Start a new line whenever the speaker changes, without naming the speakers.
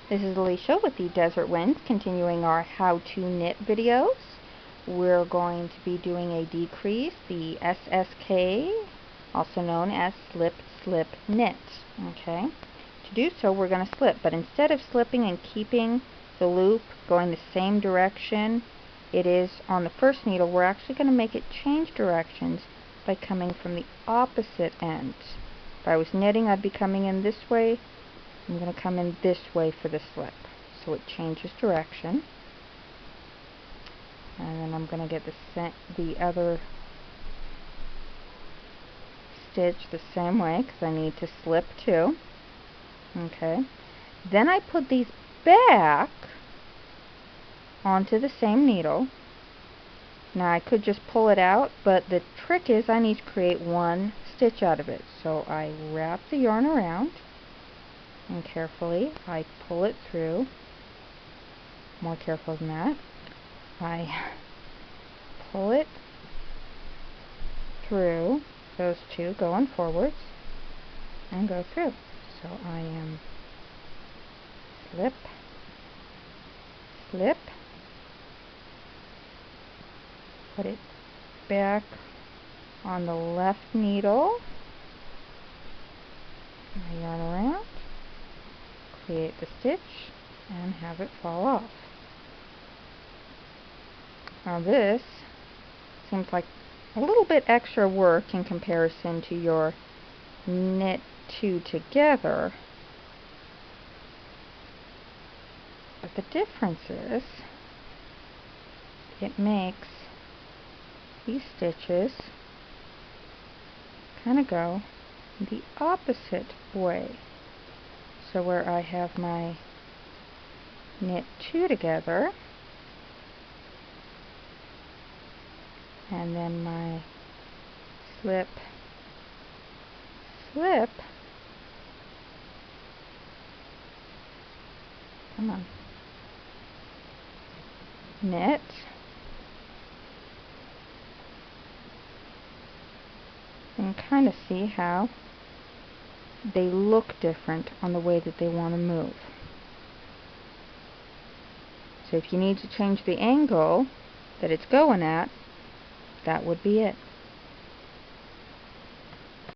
This is Alicia with the Desert Winds, continuing our how to knit videos. We're going to be doing a decrease, the SSK, also known as slip, slip, knit. Okay. To do so, we're going to slip, but instead of slipping and keeping the loop going the same direction it is on the first needle, we're actually going to make it change directions by coming from the opposite end. If I was knitting, I'd be coming in this way. I'm going to come in this way for the slip, so it changes direction. And then I'm going to get the other stitch the same way, because I need to slip too. Okay. Then I put these back onto the same needle. Now I could just pull it out, but the trick is I need to create one stitch out of it. So I wrap the yarn around, and carefully I pull it through. More careful than that. I pull it through those two going forwards and go through. So I am slip, slip, put it back on the left needle, my yarn around, create the stitch, and have it fall off. Now this seems like a little bit extra work in comparison to your knit two together, but the difference is it makes these stitches kind of go the opposite way. So where I have my knit two together and then my slip, slip, come on, knit, and kind of see how they look different on the way that they want to move. So if you need to change the angle that it's going at, that would be it.